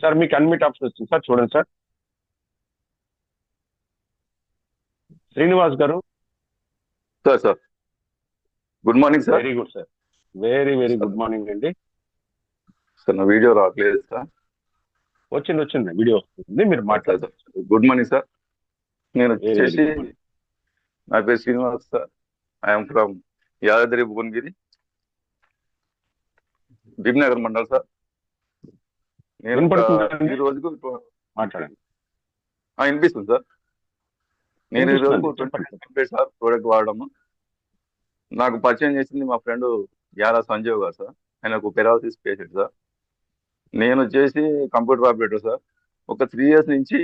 Sir మీకు unmute option వచ్చింది sir, చూడండి సార్. శ్రీనివాస్ గారు. Sir sir good morning sir. Very good sir. Very very sir good morning అండి. Sir నా video రావట్లేదు సార్. వచ్చింది వీడియో వస్తుంది, మీరు సార్ మాట్లాడతారు. Good morning sir. నేను వెరీ వెరీ వచ్చేసి గుడ్ మార్నింగ్. నా పేరు Srinivas sir. I'm from Yadadri Bhuvanagiri, Bheemnagar mandal sir. నేను వినపడుతుందండి? ఈ రోజుకు మాట్లాడండి. వినిపిస్తుంది సార్. నేను ఈ రోజుకు చెప్పండి. 20 సార్ ప్రోడక్ట్ వాడడము. నాకు పరిచయం చేసింది మా ఫ్రెండ్ యారా సంజీవ్ గారు సార్. ఆయనకు పెరాలసిస్ పేషెంట్ సార్. నేను వచ్చేసి కంప్యూటర్ ఆపరేటర్ సార్. ఒక 3 years నుంచి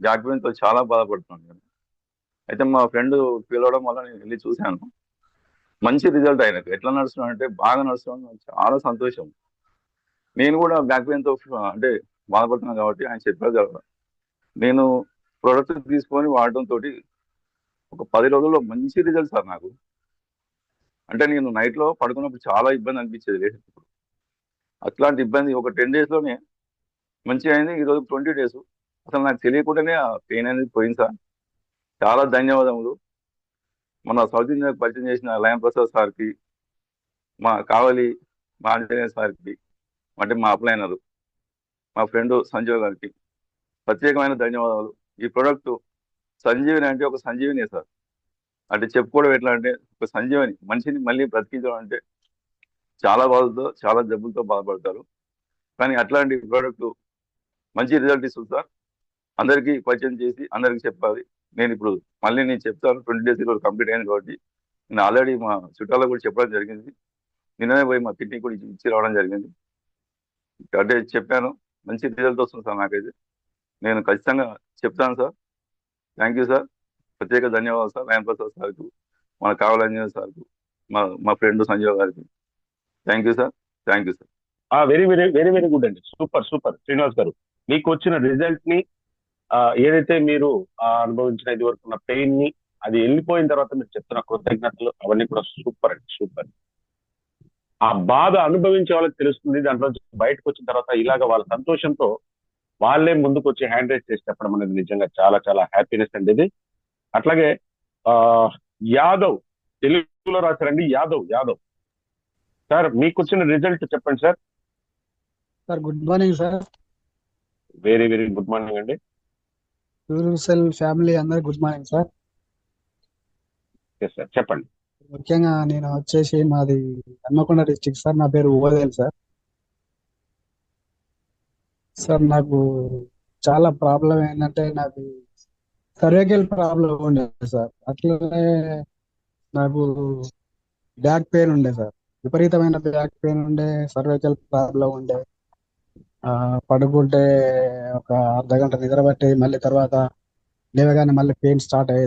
బ్యాక్ పెయిన్తో చాలా బాధపడుతున్నాను నేను. అయితే మా ఫ్రెండ్ పిలవడం వల్ల నేను వెళ్ళి చూశాను. మంచి రిజల్ట్ ఆయనకు. ఎట్లా నడుస్తున్నాడు అంటే బాగా నడుస్తున్నాడు, చాలా సంతోషం. నేను కూడా బ్యాక్ పెయిన్తో అంటే బాధపడుతున్నాను కాబట్టి ఆయన చెప్పారు కదా, నేను ప్రోడక్ట్ తీసుకొని వాడటంతో ఒక 10 రోజుల్లో మంచి రిజల్ట్ సార్ నాకు. అంటే నేను నైట్లో పడుకున్నప్పుడు చాలా ఇబ్బంది అనిపించేది లేచినప్పుడు. అట్లాంటి ఇబ్బంది ఒక 10 daysలోనే మంచిగా అయింది. ఈరోజు 20 days అసలు నాకు తెలియకుండానే ఆ పెయిన్ అనేది పోయింది సార్. చాలా ధన్యవాదములు. మన సౌత్ ఇండియాకు పరిచయం చేసిన లయన్ ప్రసాద్ సార్కి, మా కావలి మా ఆంజనేయ సార్కి, అంటే మా అప్లైనరు మా ఫ్రెండ్ సంజయ్ గారికి ప్రత్యేకమైన ధన్యవాదాలు. ఈ ప్రోడక్ట్ సంజీవిని అంటే ఒక సంజీవిని సార్. అంటే చెప్పుకోవడం ఎట్లా అంటే ఒక సంజీవని మనిషిని మళ్ళీ బ్రతికించడం అంటే చాలా బాధతో చాలా జబ్బులతో బాధపడతారు. కానీ అట్లాంటి ప్రోడక్ట్ మంచి రిజల్ట్ ఇస్తుంది సార్. అందరికీ పరిచయం చేసి అందరికీ చెప్పాలి. నేను చెప్తాను. 20 days ఈరోజు కంప్లీట్ అయింది కాబట్టి నేను ఆల్రెడీ మా చుట్టాలకు కూడా చెప్పడం జరిగింది. నిన్ననే పోయి మా కిడ్నీ కూడా ఇచ్చి రావడం జరిగింది. అంటే చెప్పాను, మంచి రిజల్ట్ వస్తుంది సార్ నాకైతే. నేను ఖచ్చితంగా చెప్తాను సార్. Thank you sir. ప్రత్యేక ధన్యవాదాలు సార్ లయన్ ప్రసాద్ సార్కు, మన కావలి ఆంజనేయ సార్కు, మా ఫ్రెండ్ సంజయ్ గారికి. Thank you sir. Thank you sir. Very very very very good అండి. సూపర్ సూపర్ శ్రీనివాస్ గారు. మీకు వచ్చిన రిజల్ట్ ని, ఏదైతే మీరు అనుభవించిన ఇది వరకు ఉన్న పెయిన్ ని, అది వెళ్ళిపోయిన తర్వాత మీరు చెప్తున్న కృతజ్ఞతలు అవన్నీ కూడా సూపర్ అండి, సూపర్. ఆ బాధ అనుభవించే వాళ్ళకి తెలుస్తుంది. దాంట్లో బయటకు వచ్చిన తర్వాత ఇలాగ వాళ్ళ సంతోషంతో వాళ్ళే ముందుకు వచ్చి హ్యాండ్ రైజ్ చేసి చెప్పడం అనేది నిజంగా చాలా చాలా హ్యాపీనెస్ అండి ఇది. అట్లాగే ఆ యాదవ్, తెలుగులో రాశారండి. యాదవ్ యాదవ్ సార్, మీకు వచ్చిన రిజల్ట్ చెప్పండి sir. Sir good morning sir. Very very good morning అండి. యూనివర్సల్ ఫ్యామిలీ అందరికి good morning sir. Yes sir, చెప్పండి. ముఖ్యంగా నేను వచ్చేసి మాది హన్మకొండ డిస్టిక్ సార్. నా పేరు ఓదేల్ సార్. సార్ నాకు చాలా ప్రాబ్లం ఏంటంటే నాకు సర్వైకల్ ప్రాబ్లం ఉండే సార్. అట్లనే నాకు బ్యాక్ పెయిన్ ఉండే సార్. విపరీతమైన బ్యాక్ పెయిన్ ఉండే, సర్వైకల్ ప్రాబ్లం ఉండే. పడుకుంటే ఒక అర్ధ గంట నిద్ర పట్టి మళ్ళీ తర్వాత లేవగానే మళ్ళీ పెయిన్ స్టార్ట్ అయ్యేది.